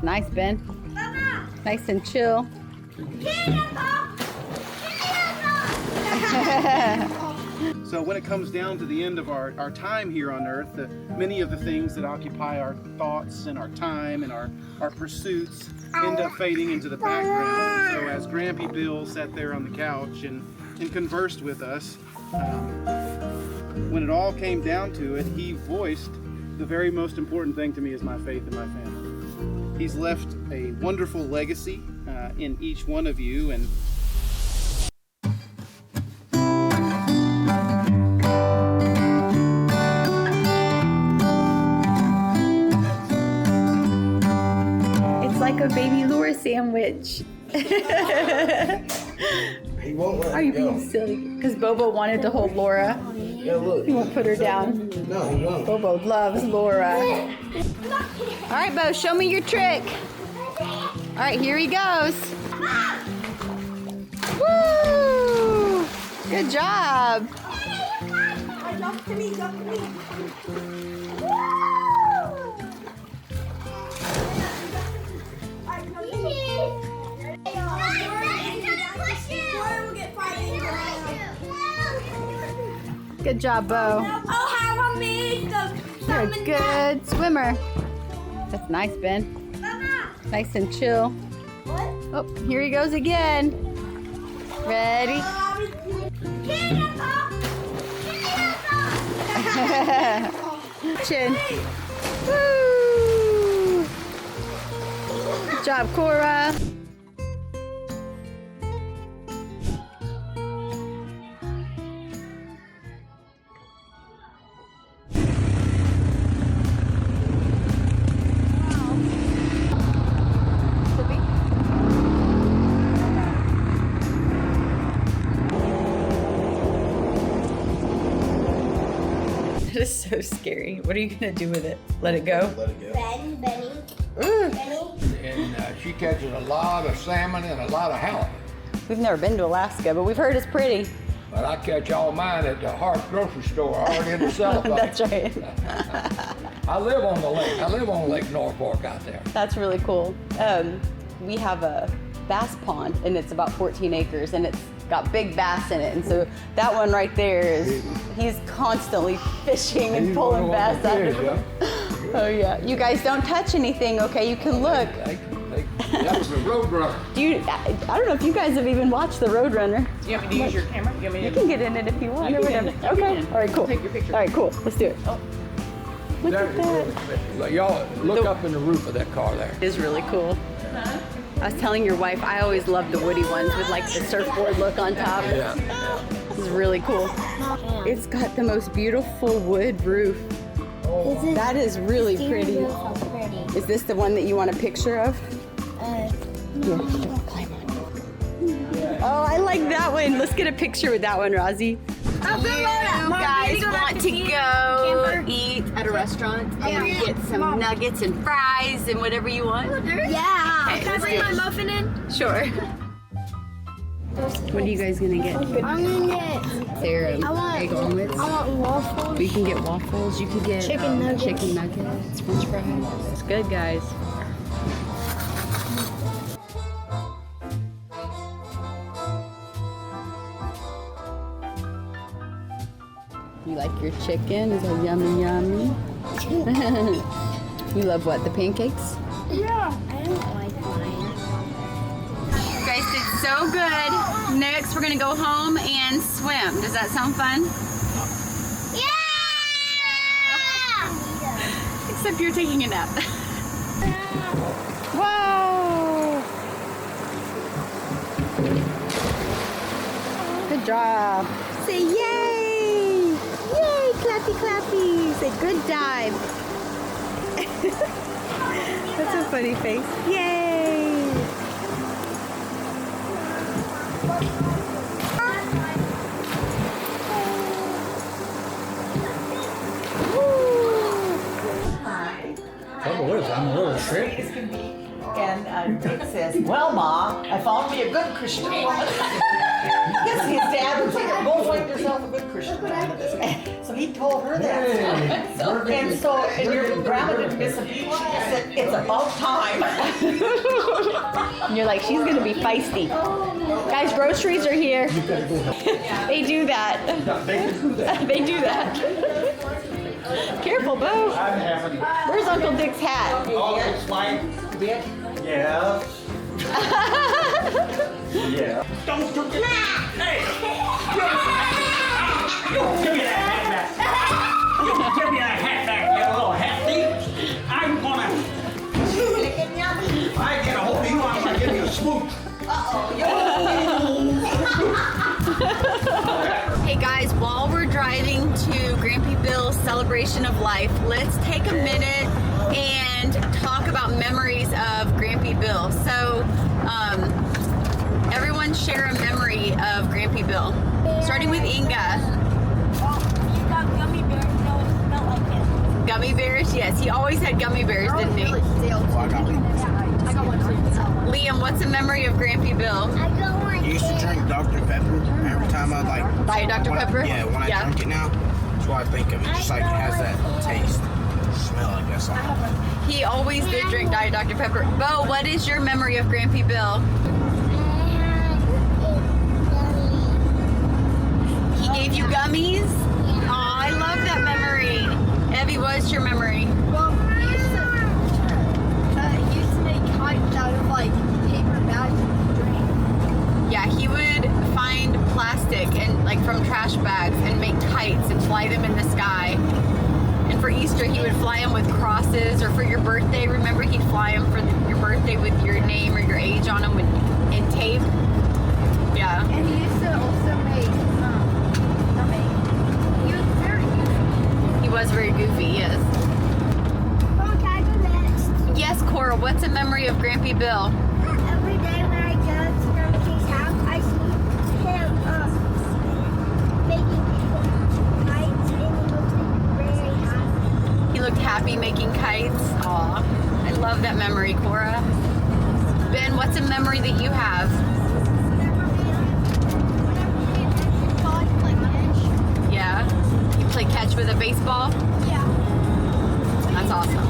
That's nice, Ben. Nice and chill. So when it comes down to the end of our time here on earth, many of the things that occupy our thoughts and our time and our pursuits end up fading into the background. So as Grampy Bill sat there on the couch and conversed with us, when it all came down to it, he voiced the very most important thing to me is my faith and my family. He's left a wonderful legacy in each one of you, and like a baby lure sandwich. He won't let Are you it go. being silly? Because Bobo wanted to hold Laura. Yeah, look. He won't put her down. No, he won't. Bobo loves Laura. All right, Beau, show me your trick. All right, here he goes. Woo! Good job. Good job, Beau. You're a good swimmer. That's nice, Ben. Nice and chill. Oh, here he goes again. Ready? Chin. Woo! Good job, Cora. That is so scary. What are you gonna do with it? Let it go? Let it go. Benny. And she catches a lot of salmon and a lot of halibut. We've never been to Alaska, but we've heard it's pretty. But I catch all mine at the Hart grocery store already in the cellophane. That's right. I live on the lake. I live on Lake Norfolk out there. That's really cool. We have a bass pond, and it's about 14 acres, and it's got big bass in it. And so that one right there is, he's constantly fishing and He's pulling one of bass out of the it. fish, Oh yeah. You guys don't touch anything, okay? You can look. That was a roadrunner. Do you? I don't know if you guys have even watched the Roadrunner. Do you want me to use your camera? You want me You to? can get in it if you want. You or can whatever. get in. You Okay. can. All right. Cool. Take your picture. All right. Cool. Let's do it. Oh. Look at that. Look, y'all look up in the roof of that car there. It is really cool. I was telling your wife, I always loved the woody ones with like the surfboard look on top. Yeah. This is really cool. It's got the most beautiful wood roof. That is really pretty. Is this the one that you want a picture of? Yeah, climb on. Oh, I like that one. Let's get a picture with that one, Rozzy. You guys want to go eat at a restaurant and get some nuggets and fries and whatever you want? Yeah. Okay, Can I bring my muffin in? Sure. What are you guys gonna get? I'm gonna get. Sarah, I want. egg omelets. I want waffles. We can get waffles. You can get Chicken nuggets. chicken nuggets, French fries. It's good, guys. You like your chicken? Is that yummy, yummy? You love what? The pancakes? Yeah. I don't like mine. You guys did so good. Next, we're gonna go home and swim. Does that sound fun? Yeah. Except you're taking a nap. Wow! Good job. Say yay! Yay! Clappy clappy. Say good dive. That's a funny face. Yay! Trouble is, I'm a little tricky. And it says, "Well, Ma, I found me a good Christian woman." His dad would say, go find yourself a good Christian man. So he told her that. And your grandma didn't miss a beat. She just said, it's about time. And you're like, she's gonna be feisty. Guys, groceries are here. They do that. They do that. Careful, Beau. Where's Uncle Dick's hat? Oh, it's mine. Yeah. Yeah. Don't you get Hey! Give me that hat back! Give me that hat back, you little hat thief! I'm gonna... I get a hold of you, I'm gonna give you a smooch! Hey guys, while we're driving to Grampy Bill's celebration of life, let's take a minute and talk about memories of Grampy Bill. So, everyone share a memory of Grampy Bill. Starting with Inga. You got gummy bears. No, it smelled like it. Gummy bears? Yes, he always had gummy bears, didn't he? I got one too. Liam, what's a memory of Grampy Bill? You used to drink Dr. Pepper every time I like. Diet Dr. Pepper? Yeah, when I drink it now, that's what I think of it. Just like it has that taste, smell, I guess. He always did drink Diet Dr. Pepper. Beau, what is your memory of Grampy Bill? He gave you gummies? Oh, I love that memory. Evie, what's your memory? Well, he used to make kites out of like paper bags and drink. Yeah, he would find plastic and like from trash bags and make kites and fly them in the sky. And for Easter, he would fly them with crosses, or for your birthday, remember he'd fly them for your birthday with your name or your age on them in tape. Yeah. And he used to also make, he was very goofy. He was very goofy, yes. Mom, can I go next? Yes, Cora, what's a memory of Grampy Bill? Every day when I go to Grandpa's house, I see him making kites, and he looks very happy. He looked happy making kites. Aw, I love that memory, Cora. Ben, what's a memory that you have? Yeah? You play catch with a baseball? Yeah. That's awesome.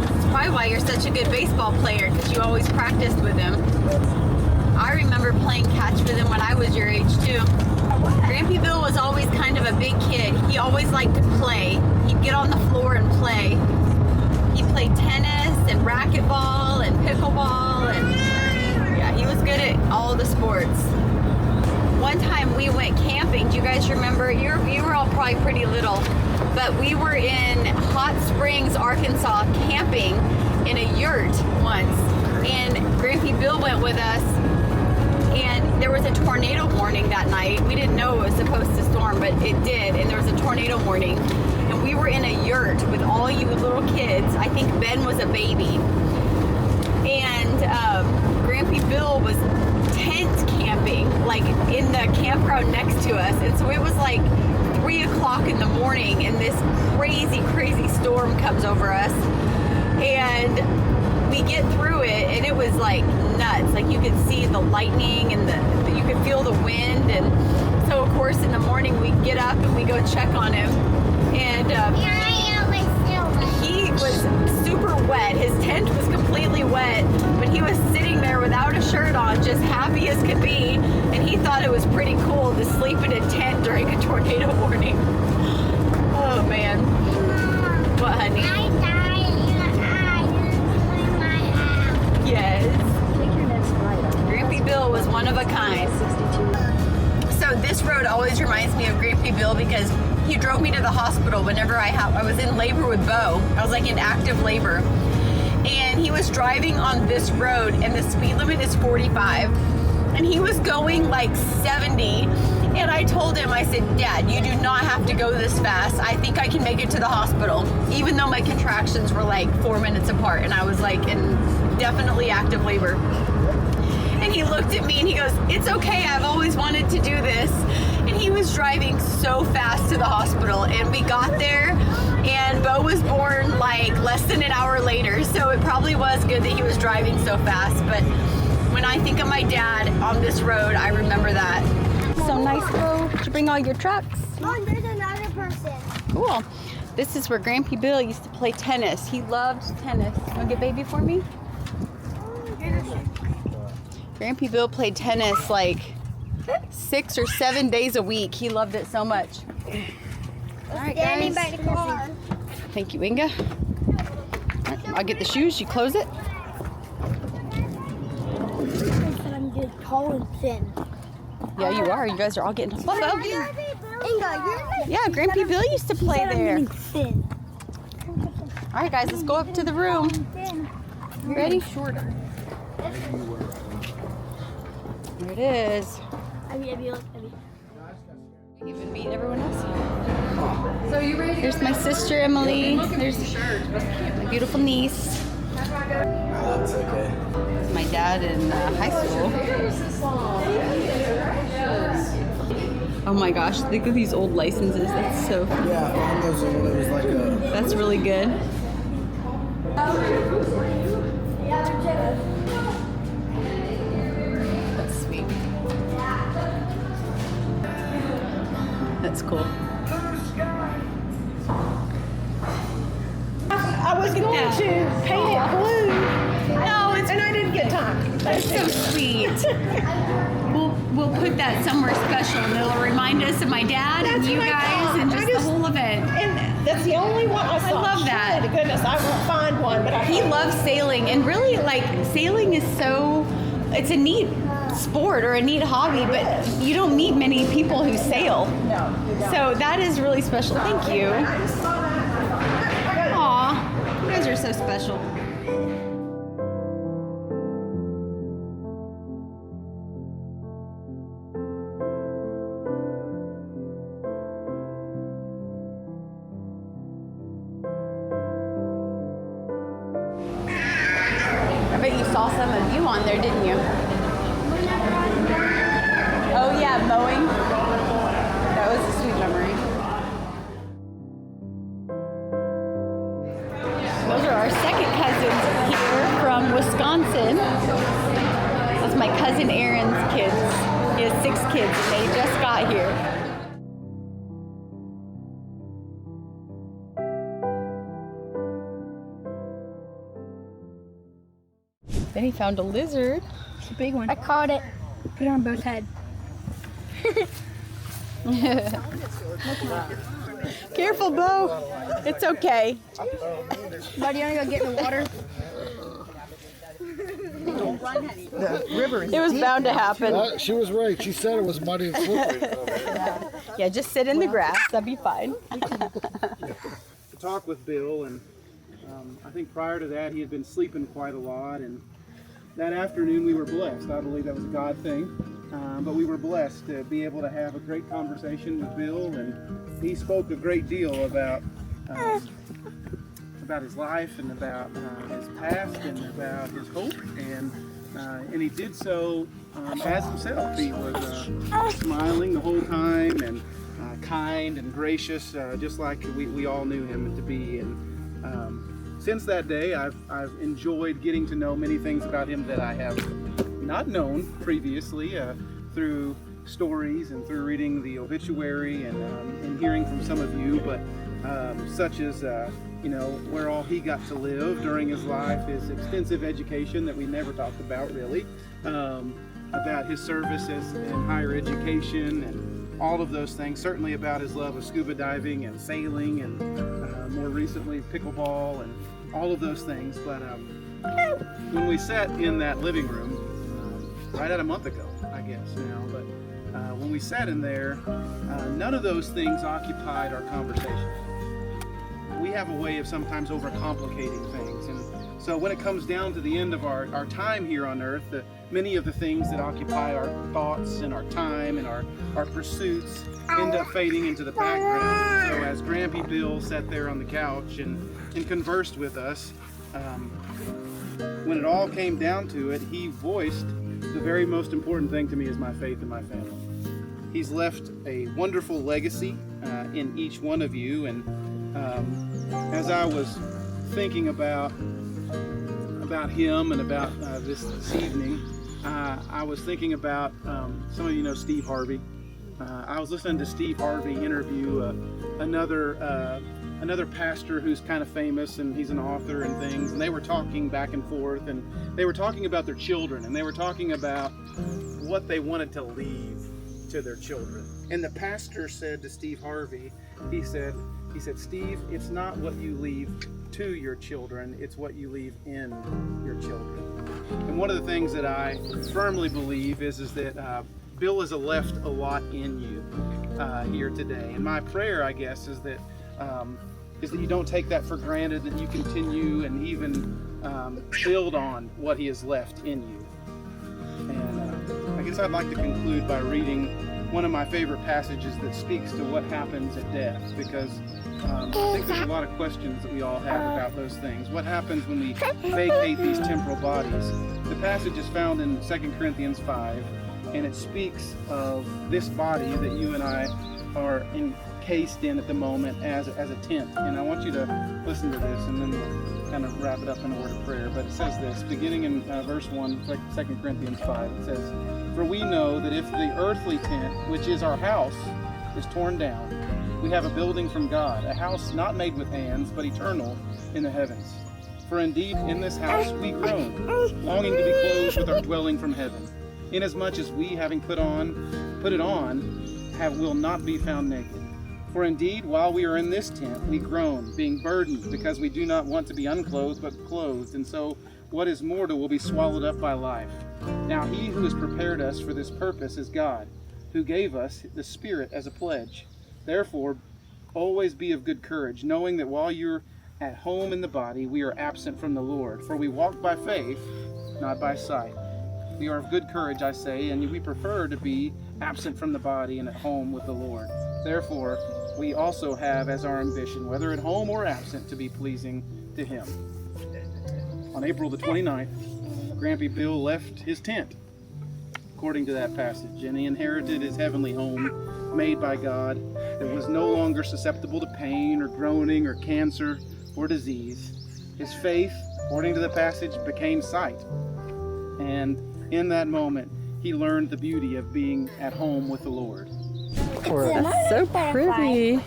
That's probably why you're such a good baseball player, because you always practiced with him. I remember playing catch with him when I was your age too. Grampy Bill was always kind of a big kid. He always liked to play. He'd get on the floor and play. He played tennis and racquetball and pickleball, and yeah, he was good at all the sports. One time we went camping. Do you guys remember? You were all probably pretty little, but we were in Hot Springs, Arkansas, camping in a yurt once, and Grampy Bill went with us. And there was a tornado warning that night. We didn't know it was supposed to storm, but it did. And there was a tornado warning. And we were in a yurt with all you little kids. I think Ben was a baby. And Grampy Bill was tent camping, like in the campground next to us. And so it was like 3 o'clock in the morning, and this crazy, crazy storm comes over us. And we get through it, and it was like nuts. Like you could see the lightning, and you could feel the wind. And so of course in the morning we get up and we go check on him, and he was super wet. His tent was completely wet, but he was sitting there without a shirt on, just happy as could be, and he thought it was pretty cool to sleep in a tent during a tornado warning. Oh man. What, honey? Yes. Grampy Bill was one of a kind. So this road always reminds me of Grampy Bill because he drove me to the hospital whenever I was in labor with Beau. I was like in active labor. And he was driving on this road, and the speed limit is 45. And he was going like 70. And I told him, I said, Dad, you do not have to go this fast. I think I can make it to the hospital, even though my contractions were like 4 minutes apart. And I was like in definitely active labor. And he looked at me and he goes, it's okay, I've always wanted to do this. And he was driving so fast to the hospital, and we got there, and Beau was born like less than an hour later. So it probably was good that he was driving so fast. But when I think of my dad on this road, I remember that. so nice, Beau. Did you bring all your trucks? Oh, there's another person. Cool. This is where Grampy Bill used to play tennis. He loved tennis. You wanna get baby for me? Grampy Bill played tennis like 6 or 7 days a week. He loved it so much. All right, Standing guys. by the car. Thank you, Inga. All right, I'll get the shoes. You close it. I'm just tall and thin. Yeah, you are. You guys are all getting fluff. Oh, yeah. Inga, Yeah, Grampy Bill used to play there. thin. All right, guys, let's go up to the room. You ready? Shorter. There it is. Abby. Even meet everyone else. So you ready? Here's my sister Emily. There's my beautiful niece. That's okay. There's my dad in high school. Oh my gosh, think of these old licenses. That's so cool. Yeah, on those when it was like a. That's really good. That's sweet. That's cool. I was going to paint it blue. No, it's And I didn't get time. That's so sweet. We'll put that somewhere special, and it'll remind us of my dad and That's you what I guys thought. and I just the just- whole event. And that's the only one I saw. love that. Surely to goodness, I won't find one, but He loves sailing, and really, like, sailing is it's a neat sport or a neat hobby, but you don't meet many people who sail. No. So that is really special. Thank you. I just saw that. Aw, you guys are so special. I bet you saw some of you on there, didn't you? Oh yeah, mowing. That was a sweet memory. Those are our second cousins here from Wisconsin. That's my cousin Aaron's kids. He has 6 kids and they just got here. Then he found a lizard. It's a big one. I caught it. Put it on Beau's head. Careful, Beau. It's okay. Buddy, you wanna go get in the water? It was bound to happen. She was right. She said it was muddy and slippery. Yeah, just sit in the grass. That'd be fine. Talk with Bill, and I think prior to that he had been sleeping quite a lot, and that afternoon we were blessed. I believe that was a God thing, but we were blessed to be able to have a great conversation with Bill, and he spoke a great deal about his life and about his past and about his hope, and he did so as himself. He was smiling the whole time and kind and gracious, just like we all knew him to be. And since that day, I've enjoyed getting to know many things about him that I have not known previously through stories and through reading the obituary and hearing from some of you, but such as where all he got to live during his life, his extensive education that we never talked about really, about his services in higher education and all of those things, certainly about his love of scuba diving and sailing and more recently pickleball and all of those things. But when we sat in that living room right at a month ago, I guess now, but when we sat in there, none of those things occupied our conversation. We have a way of sometimes overcomplicating things, and so when it comes down to the end of our time here on earth, many of the things that occupy our thoughts and our time and our pursuits end up fading into the background. So as Grampy Bill sat there on the couch and conversed with us, when it all came down to it, he voiced the very most important thing to me is my faith and my family. He's left a wonderful legacy in each one of you, and as I was thinking about him and about this evening, I was thinking about some of you know Steve Harvey. I was listening to Steve Harvey interview another pastor who's kind of famous, and he's an author and things, and they were talking back and forth, and they were talking about their children, and they were talking about what they wanted to leave to their children. And the pastor said to Steve Harvey, he said, Steve, it's not what you leave to your children, it's what you leave in your children. And one of the things that I firmly believe is that Bill has left a lot in you here today. And my prayer, I guess, is that you don't take that for granted, that you continue and even build on what he has left in you. And I guess I'd like to conclude by reading one of my favorite passages that speaks to what happens at death, because I think there's a lot of questions that we all have about those things. What happens when we vacate these temporal bodies? The passage is found in 2 Corinthians 5, and it speaks of this body that you and I are encased in at the moment as a tent. And I want you to listen to this, and then we'll kind of wrap it up in a word of prayer. But it says this, beginning in verse 1, 2 Corinthians 5, it says, "For we know that if the earthly tent, which is our house, is torn down, we have a building from God, a house not made with hands, but eternal in the heavens. For indeed in this house we groan, longing to be clothed with our dwelling from heaven, inasmuch as we, having put it on, will not be found naked. For indeed, while we are in this tent, we groan, being burdened, because we do not want to be unclothed, but clothed, and so what is mortal will be swallowed up by life. Now he who has prepared us for this purpose is God, who gave us the Spirit as a pledge. Therefore, always be of good courage, knowing that while you're at home in the body, we are absent from the Lord. For we walk by faith, not by sight. We are of good courage, I say, and we prefer to be absent from the body and at home with the Lord. Therefore, we also have as our ambition, whether at home or absent, to be pleasing to Him." On April the 29th, Grampy Bill left his tent, according to that passage, and he inherited his heavenly home, made by God, that was no longer susceptible to pain or groaning or cancer or disease. His faith, according to the passage, became sight. And in that moment, he learned the beauty of being at home with the Lord. That's so pretty.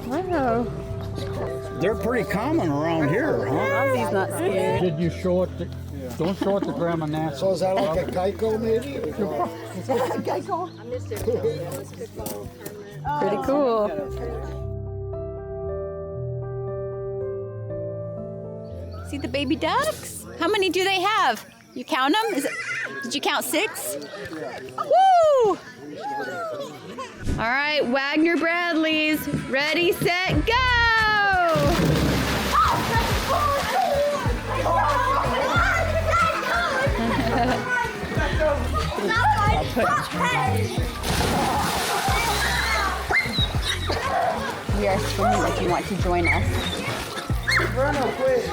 Wow. They're pretty common around here, huh? Ozzy's not scared. Did you show it? Don't show it to Grandma Nancy. So is that like a Geico maybe? Pretty cool. See the baby ducks? How many do they have? You count them? Did you count 6? Woo! All right, Wagner Bradley's ready, set, go! We are swimming if you want to join us. Bruno, quick.